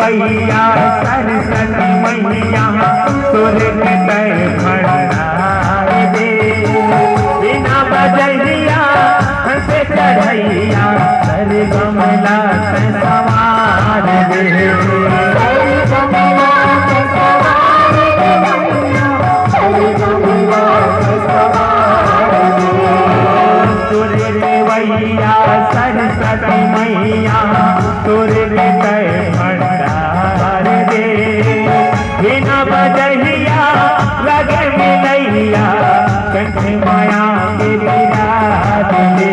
मैया सरस्वती मैया तोरे के तय भंडार दे बिना बजैया हंसे चढ़ैया सर गमला से सवार दे तोरे रे मैया सरस्वती मैया तोरे के तय भंडार दे बिना बजैया लगे मिलैया कंठ माया के विराज दे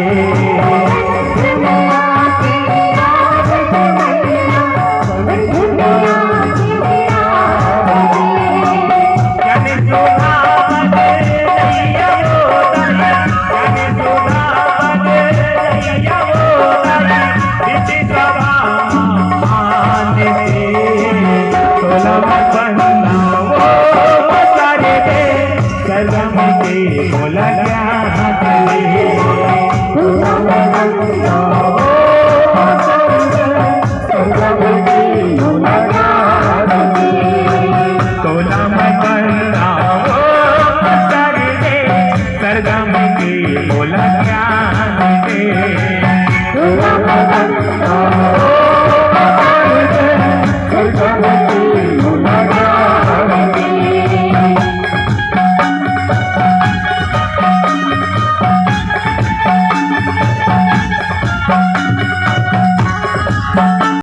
Love